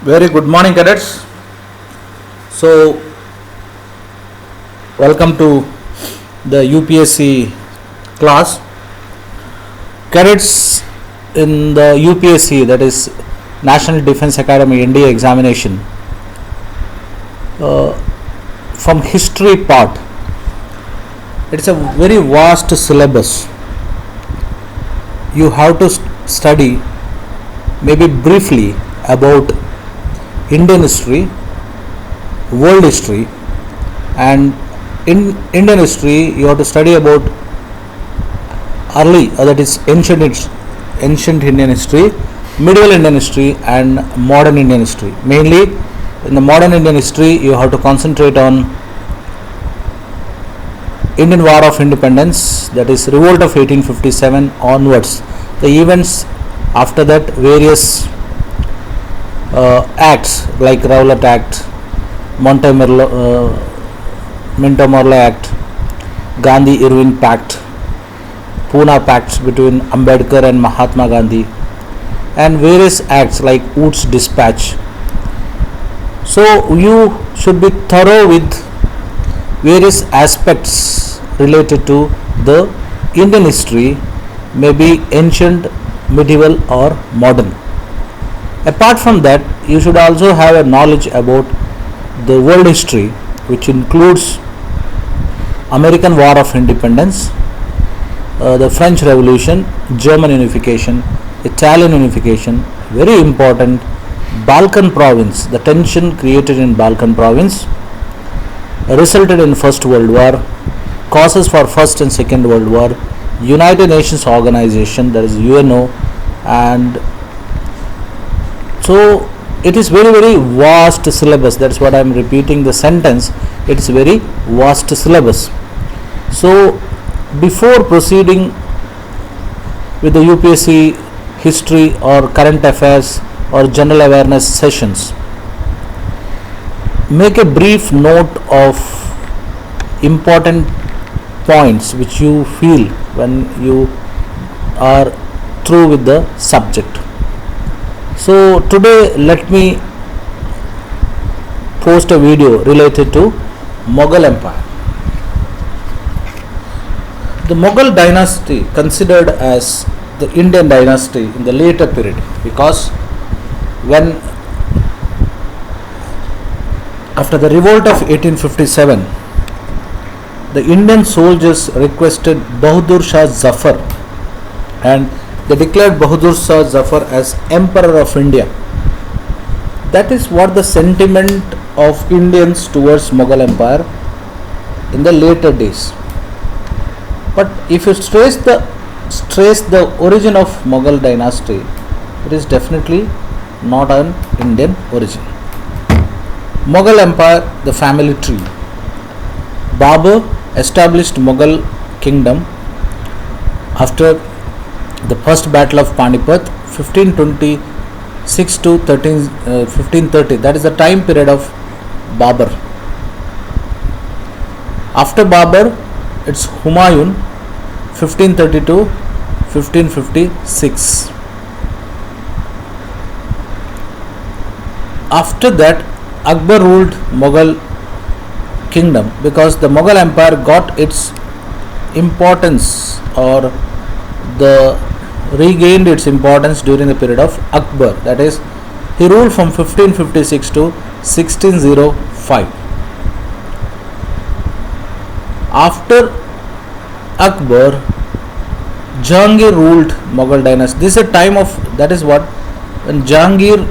Very good morning, cadets. So, welcome to the UPSC class. Cadets, in the UPSC, that is National Defence Academy NDA examination, from history part, it's a very vast syllabus. You have to study maybe briefly about Indian history, world history, and in Indian history you have to study about early, that is ancient Indian history, medieval Indian history, and modern Indian history. Mainly in the modern Indian history you have to concentrate on Indian War of Independence, that is revolt of 1857 onwards, the events after that, various acts like Rowlatt Act, Minto-Morley Act, Gandhi-Irving Pact, Pune Pacts between Ambedkar and Mahatma Gandhi, and various acts like Wood's Dispatch. So you should be thorough with various aspects related to the Indian history, maybe ancient, medieval, or modern. Apart from that, you should also have a knowledge about the world history, which includes American War of Independence, the French Revolution, German unification, Italian unification, very important, Balkan province, the tension created in Balkan province resulted in First World War, causes for First and Second World War, United Nations Organization, that is UNO, and so it is very vast syllabus. That's what I am repeating the sentence. It is very vast syllabus. So before proceeding with the UPSC history or current affairs or general awareness sessions, make a brief note of important points which you feel when you are through with the subject. So today let me post a video related to Mughal Empire. The Mughal dynasty considered as the Indian dynasty in the later period, because when after the revolt of 1857, the Indian soldiers requested Bahadur Shah Zafar, and they declared Bahadur Shah Zafar as Emperor of India. That is what the sentiment of Indians towards Mughal Empire in the later days. But if you trace the origin of Mughal dynasty, it is definitely not an Indian origin. Mughal Empire, the family tree. Babur established Mughal kingdom after the first battle of Panipat, 1526 to 1530. That is the time period of Babur. After Babur, it's Humayun, 1530 to 1556. After that, Akbar ruled Mughal kingdom, because the Mughal Empire got its importance or regained its importance during the period of Akbar. That is, he ruled from 1556 to 1605. After Akbar, Jahangir ruled Mughal dynasty. This is a time of, that is what, when Jahangir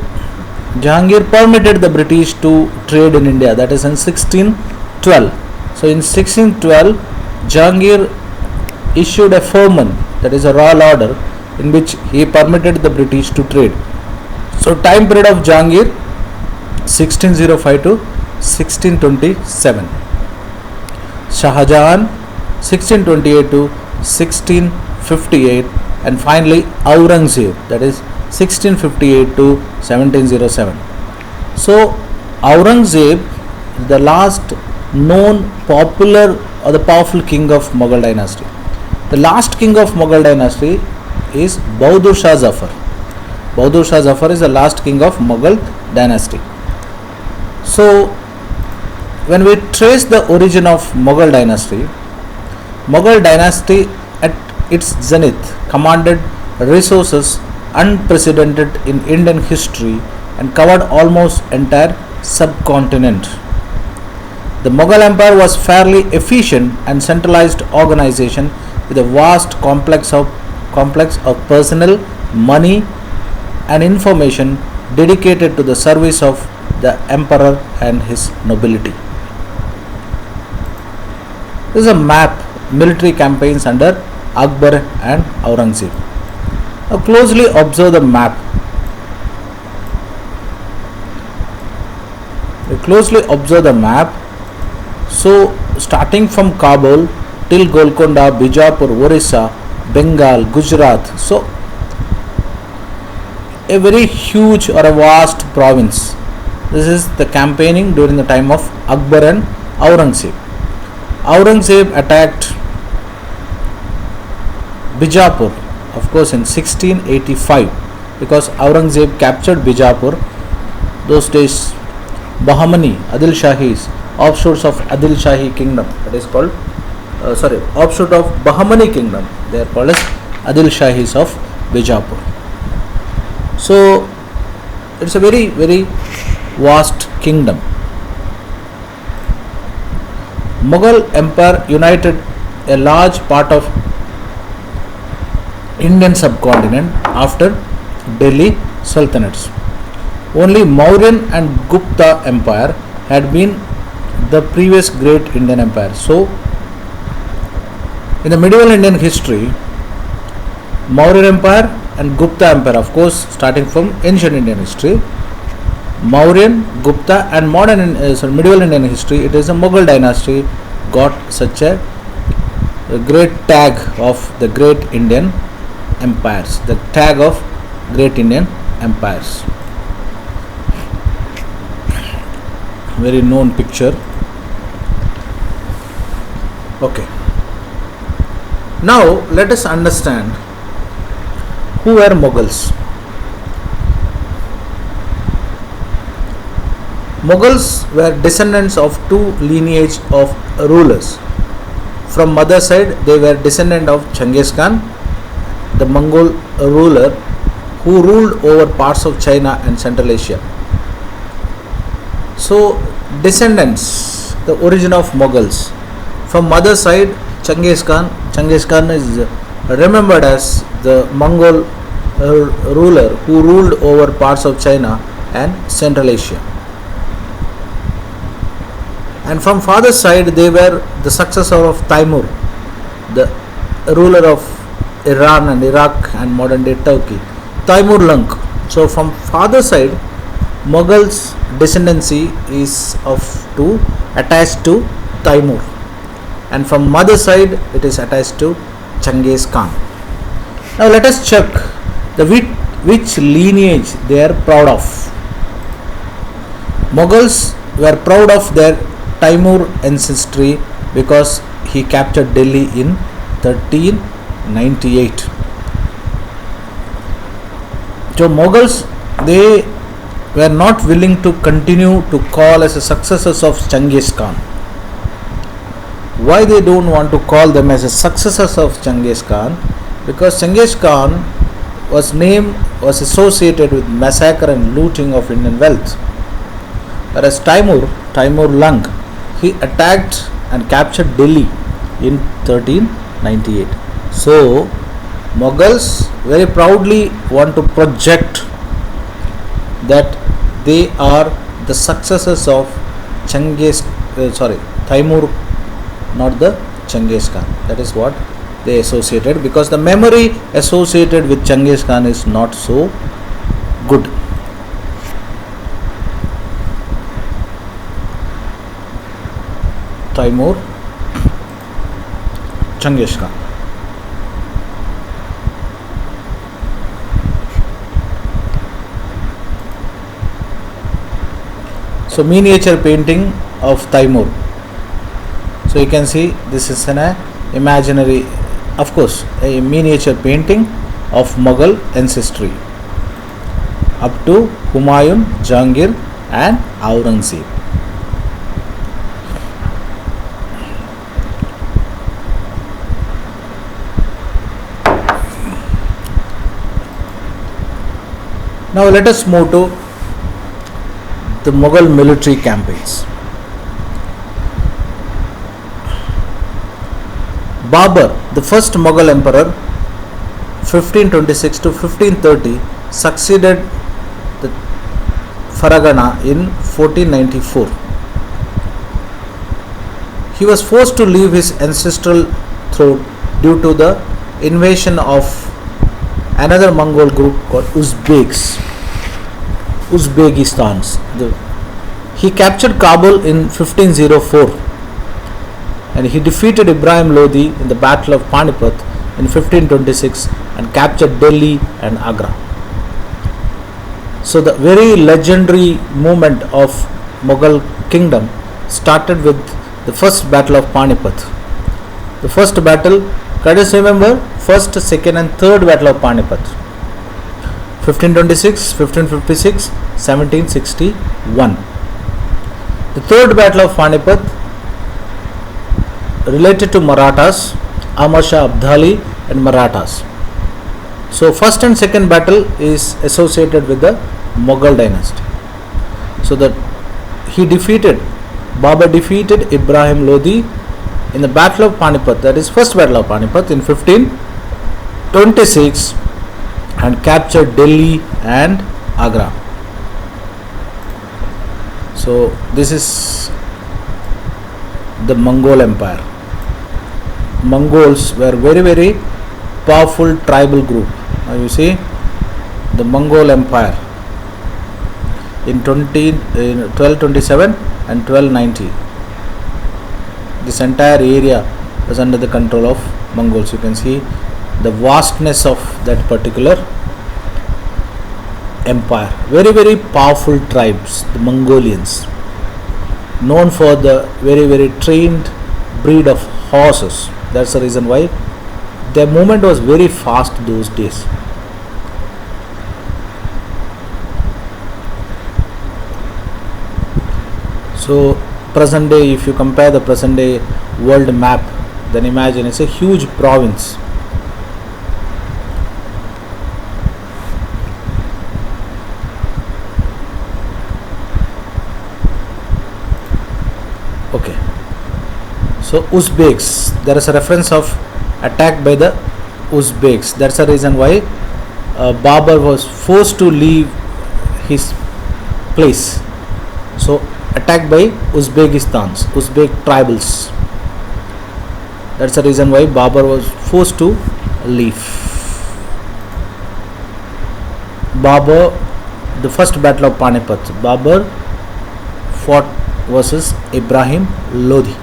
permitted the British to trade in India, that is in 1612. So in 1612, Jahangir issued a firman, that is a royal order, in which he permitted the British to trade. So time period of Jahangir, 1605 to 1627. Shah Jahan, 1628 to 1658, and finally Aurangzeb, that is 1658 to 1707. So Aurangzeb is the last known popular or the powerful king of Mughal dynasty. The last king of Mughal dynasty is Bahadur Shah Zafar. Bahadur Shah Zafar is the last king of Mughal dynasty. So, when we trace the origin of Mughal dynasty at its zenith commanded resources unprecedented in Indian history and covered almost entire subcontinent. The Mughal Empire was fairly efficient and centralized organization with a vast complex of personnel, money, and information dedicated to the service of the emperor and his nobility. This is a map military campaigns under Akbar and Aurangzeb. Now closely observe the map. So starting from Kabul till Golconda, Bijapur, Orissa, Bengal, Gujarat. So a very huge or a vast province. This is the campaigning during the time of Akbar and Aurangzeb. Aurangzeb attacked Bijapur, of course, in 1685, because Aurangzeb captured Bijapur. Those days, Bahmani, Adil Shahis, offshoots of Adil Shahi kingdom, that is called, offshoot of Bahmani kingdom, they are called as Adil Shahis of Bijapur. So, it's a very, very vast kingdom. Mughal Empire united a large part of Indian subcontinent after Delhi Sultanates. Only Mauryan and Gupta Empire had been the previous great Indian empire. So, in the medieval Indian history, Mauryan Empire and Gupta Empire, of course, starting from ancient Indian history, Mauryan, Gupta, and medieval Indian history, it is a Mughal dynasty got such a great tag of the great Indian empires, the tag of great Indian empires. Very known picture. Okay. Now let us understand who were Mughals. Mughals were descendants of two lineage of rulers. From mother side, they were descendant of Genghis Khan, the Mongol ruler who ruled over parts of China and Central Asia. So, descendants, the origin of Mughals. From mother side, Genghis Khan is remembered as the Mongol ruler who ruled over parts of China and Central Asia. And from father's side, they were the successor of Timur, the ruler of Iran and Iraq and modern day Turkey, Timur Lenk. So from father's side, Mughals descendancy is attached to Timur, and from mother side it is attached to Genghis Khan. Now let us check which lineage they are proud of. Mughals were proud of their Timur ancestry because he captured Delhi in 1398. So Mughals, they were not willing to continue to call as a successors of Genghis Khan. Why they don't want to call them as a successors of Genghis Khan? Because Genghis Khan was associated with massacre and looting of Indian wealth. Whereas Timur Lenk, he attacked and captured Delhi in 1398. So Mughals very proudly want to project that they are the successors of Timur, not the Genghis Khan. That is what they associated, because the memory associated with Genghis Khan is not so good. Timur, Genghis Khan. So miniature painting of Timur. So you can see this is an imaginary, of course, a miniature painting of Mughal ancestry. up to Humayun, Jahangir and Aurangzeb. Now let us move to the Mughal military campaigns. Babur, the first Mughal emperor, 1526 to 1530, succeeded the Farghana in 1494. He was forced to leave his ancestral throne due to the invasion of another Mongol group called Uzbekistans. He captured Kabul in 1504 and he defeated Ibrahim Lodi in the Battle of Panipat in 1526 and captured Delhi and Agra. So the very legendary movement of Mughal kingdom started with the first battle of Panipat. The first battle, let us remember, first, second and third battle of Panipat, 1526, 1556, 1761. The third battle of Panipat related to Marathas, Amar Shah Abdali and Marathas. So first and second battle is associated with the Mughal dynasty. So that Babur defeated Ibrahim Lodi in the battle of Panipat, that is first battle of Panipat in 1526 and captured Delhi and Agra. So this is the Mongol Empire. Mongols were very powerful tribal group. Now you see the Mongol Empire in 1227 and 1290. This entire area was under the control of Mongols. You can see the vastness of that particular empire. Very powerful tribes, the Mongolians, known for the very trained breed of horses. That's the reason why their movement was very fast those days. So present day, if you compare the present day world map, then imagine it's a huge province. Okay, so Uzbeks, there is a reference of attack by the Uzbeks. That's the reason why Babur was forced to leave his place. So attacked by Uzbek tribals. That's the reason why Babur was forced to leave. Babur, the first battle of Panipat, Babur fought versus Ibrahim Lodi.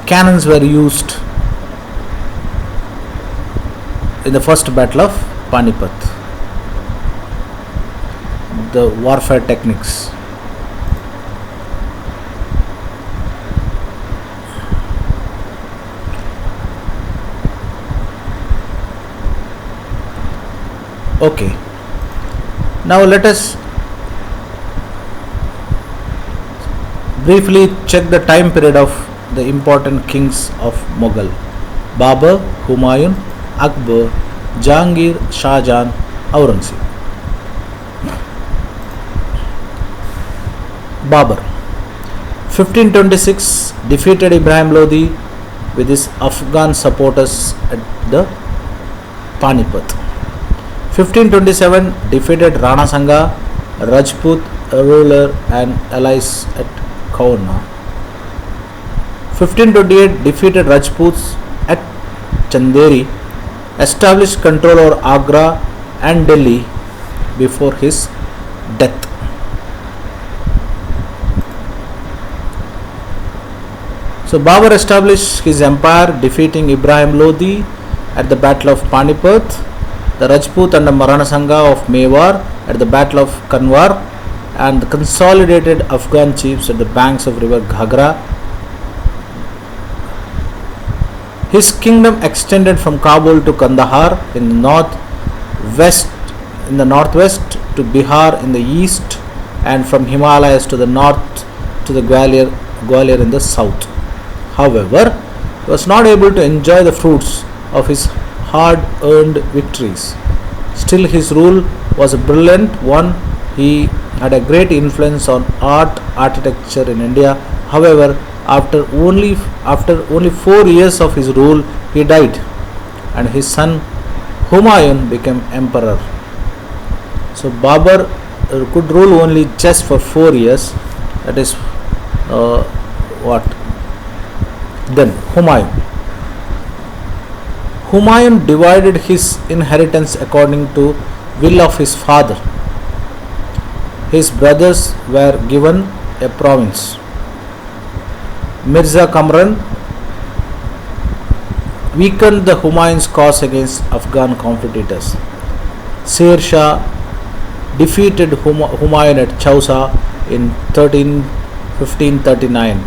Cannons were used in the first battle of Panipat. The warfare techniques. Okay, now let us briefly check the time period of the important kings of Mughal: Babur, Humayun, Akbar, Jahangir, Shah Jahan, Aurangzeb. Babur, 1526, defeated Ibrahim Lodi with his Afghan supporters at the Panipat. 1527, defeated Rana Sanga, Rajput ruler and allies at Kaurna. 1528, defeated Rajputs at Chanderi, established control over Agra and Delhi before his death. So Babur established his empire, defeating Ibrahim Lodi at the Battle of Panipat, the Rajput and the Marana Sangha of Mewar at the Battle of Kanwar, and the consolidated Afghan chiefs at the banks of river Ghagra. His kingdom extended from Kabul to Kandahar in the west, northwest, to Bihar in the east, and from Himalayas to the north to the Gwalior in the south. However, he was not able to enjoy the fruits of his hard-earned victories. Still, his rule was a brilliant one. He had a great influence on architecture in India. However, after only 4 years of his rule, he died, and his son Humayun became emperor. So Babur could rule only just for 4 years. That is what? Then Humayun divided his inheritance according to will of his father. His brothers were given a province. Mirza Kamran weakened the Humayun's cause against Afghan competitors. Sher Shah defeated Humayun at Chausa in 1539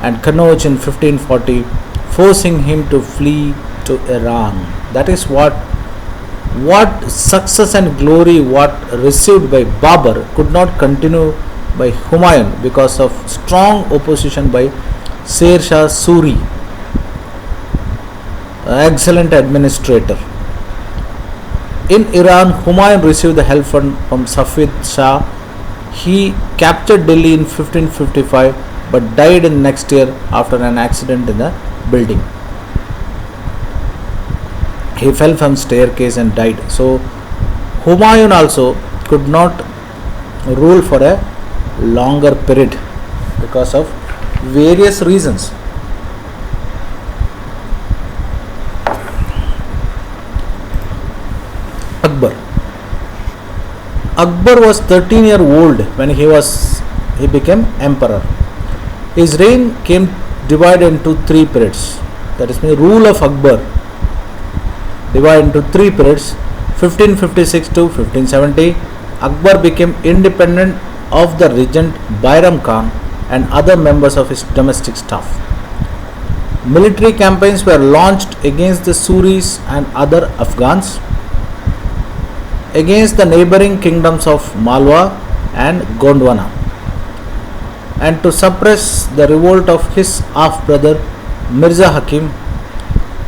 and Kannauj in 1540, forcing him to flee to Iran. That is what success and glory what received by Babur could not continue by Humayun because of strong opposition by Sher Shah Suri, excellent administrator. In Iran, Humayun received the help from Safid Shah. He captured Delhi in 1555 but died in next year after an accident in the building. He fell from staircase and died. So Humayun also could not rule for a longer period because of various reasons. Akbar was 13-year-old when he became emperor. His reign came divided into 3 periods. That is the rule of Akbar divided into 3 periods. 1556 to 1570, Akbar became independent of the regent Bairam Khan and other members of his domestic staff. Military campaigns were launched against the Suris and other Afghans, against the neighboring kingdoms of Malwa and Gondwana, and to suppress the revolt of his half-brother Mirza Hakim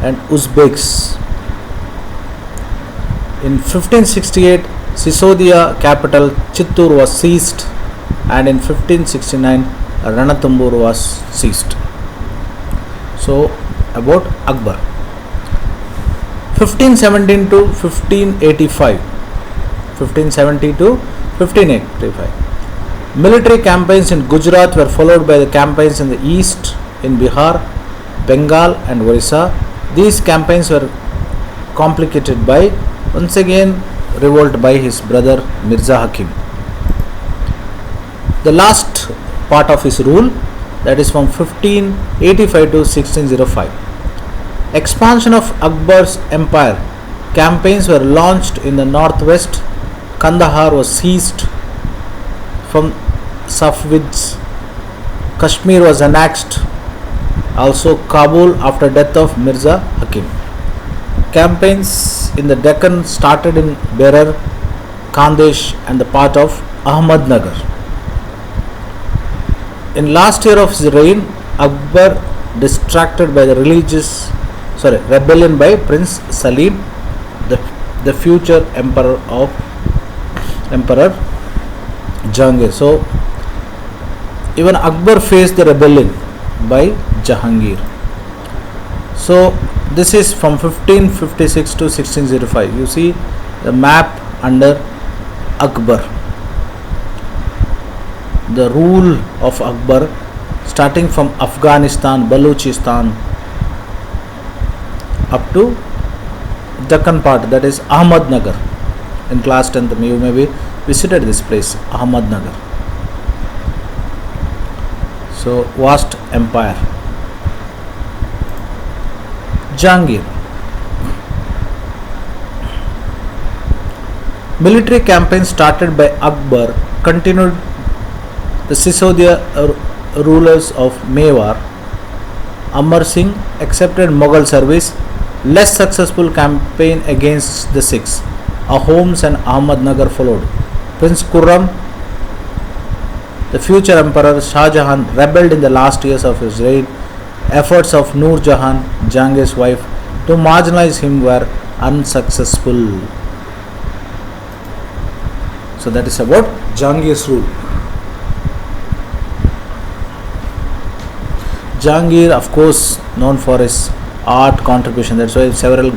and Uzbeks. In 1568, Sisodia capital Chittur was seized, and in 1569 Ranatambur was seized. So about Akbar. 1517 to 1585, 1570 to 1585. Military campaigns in Gujarat were followed by the campaigns in the east, in Bihar, Bengal and Orissa. These campaigns were complicated by, once again, revolt by his brother Mirza Hakim. The last part of his rule, that is from 1585 to 1605. Expansion of Akbar's empire. Campaigns were launched in the northwest. Kandahar was seized from Safavids. Kashmir was annexed. Also Kabul after death of Mirza Hakim. Campaigns in the Deccan started in Berar, Khandesh and the part of Ahmednagar. In last year of his reign, Akbar, distracted by the rebellion by Prince Salim, the future emperor Jahangir. So even Akbar faced the rebellion by Jahangir. So this is from 1556 to 1605. You see the map under Akbar. The rule of Akbar starting from Afghanistan, Balochistan up to Deccan part, that is Ahmednagar. In class 10th you may be visited this place, Ahmednagar. So vast empire. Jahangir. Military campaign started by Akbar continued the Sisodia rulers of Mewar Amar Singh accepted Mughal service. Less successful campaign against the Sikhs. Ahoms and Ahmednagar followed. Prince Khurram, the future emperor Shah Jahan, rebelled in the last years of his reign. Efforts of Noor Jahan, Jahangir's wife, to marginalize him were unsuccessful. So that is about Jahangir's rule. Jahangir, of course, known for his art contribution. That's why several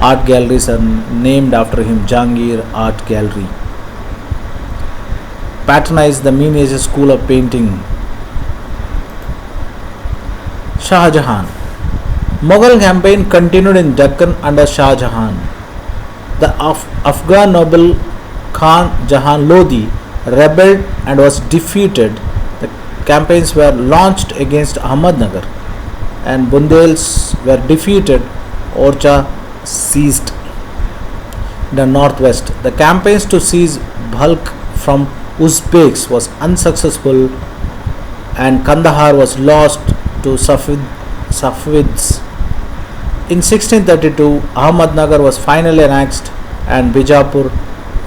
art galleries are named after him. Jahangir Art Gallery. Patronized the miniature school of painting. Shah Jahan. Mughal campaign continued in Deccan under Shah Jahan. The Afghan noble Khan Jahan Lodi rebelled and was defeated. The campaigns were launched against Ahmednagar and Bundels were defeated. Orcha seized in the northwest. The campaigns to seize Bhalk from Uzbeks was unsuccessful and Kandahar was lost to Safavids. In 1632, Ahmednagar was finally annexed and Bijapur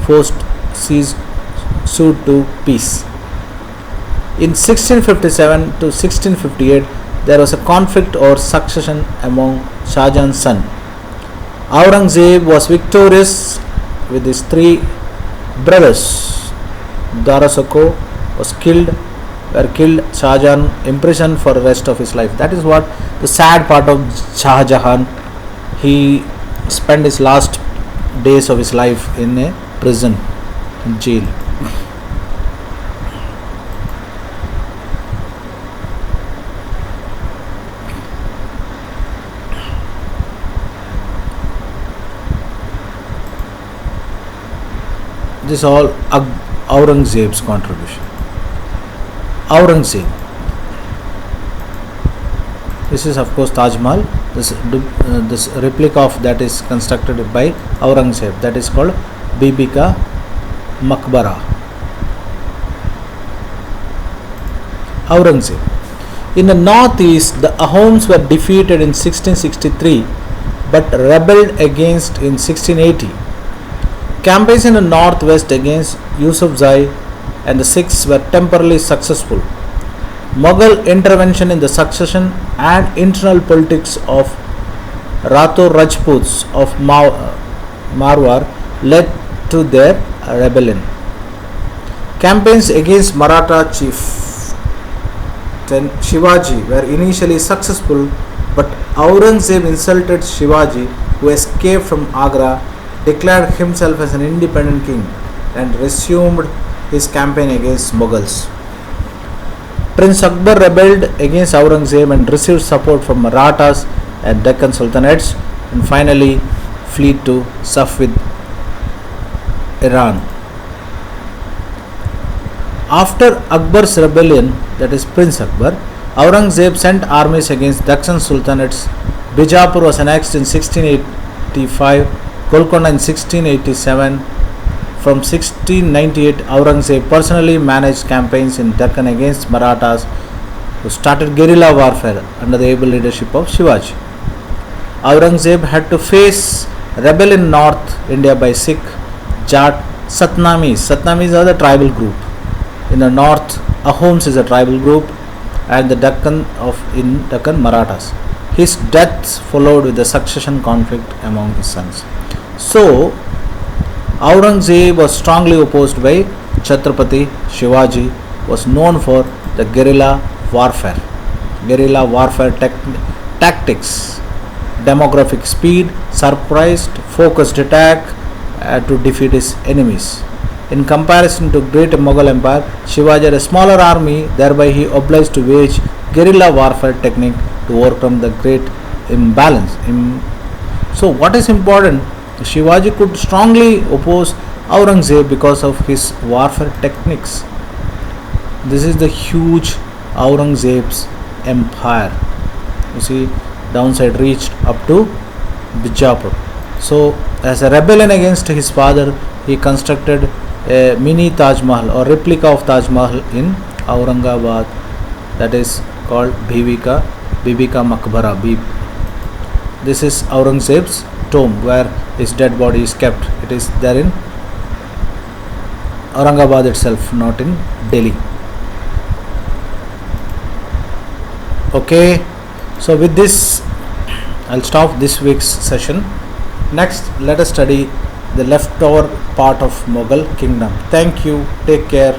forced sued to peace. In 1657 to 1658, there was a conflict over succession among Shah Jahan's son. Aurangzeb was victorious with his three brothers. Darasako was killed. Shah Jahan imprisoned for the rest of his life. That is what the sad part of Shah Jahan. He spent his last days of his life in a prison, in jail. This is all Aurangzeb's contribution. Aurangzeb. This is of course Taj Mahal. This replica of that is constructed by Aurangzeb. That is called Bibi Ka Maqbara. Aurangzeb. In the northeast, the Ahoms were defeated in 1663 but rebelled against in 1680. Campaigns in the northwest against Yusufzai and the Sikhs were temporarily successful. Mughal intervention in the succession and internal politics of Rathore Rajputs of Marwar led to their rebellion. Campaigns against Maratha chief Shivaji were initially successful, but Aurangzeb insulted Shivaji, who escaped from Agra, declared himself as an independent king and resumed his campaign against Mughals. Prince Akbar rebelled against Aurangzeb and received support from Marathas and Deccan Sultanates and finally fled to Safavid, Iran. After Akbar's rebellion, that is Prince Akbar, Aurangzeb sent armies against Deccan Sultanates. Bijapur was annexed in 1685, Golconda in 1687. From 1698, Aurangzeb personally managed campaigns in Deccan against Marathas, who started guerrilla warfare under the able leadership of Shivaji. Aurangzeb had to face rebellion in North India by Sikh, Jat, Satnamis. Satnamis are the tribal group. In the north, Ahoms is a tribal group, and the Deccan Marathas. His death followed with a succession conflict among his sons. So, Aurangzeb was strongly opposed by Chhatrapati Shivaji, was known for the guerrilla warfare tactics, demographic speed, surprised, focused attack to defeat his enemies. In comparison to great Mughal Empire, Shivaji had a smaller army, thereby he obliged to wage guerrilla warfare technique to overcome the great imbalance. So what is important? Shivaji could strongly oppose Aurangzeb because of his warfare techniques. This is the huge Aurangzeb's empire. You see, downside reached up to Bijapur. So, as a rebellion against his father, he constructed a mini Taj Mahal or replica of Taj Mahal in Aurangabad, that is called Bibi Ka Bibi ka Maqbara, Beep. This is Aurangzeb's tomb where his dead body is kept. It is there in Aurangabad itself, not in Delhi. Okay, so with this I'll stop this week's session. Next, let us study the leftover part of Mughal kingdom. Thank you. Take care.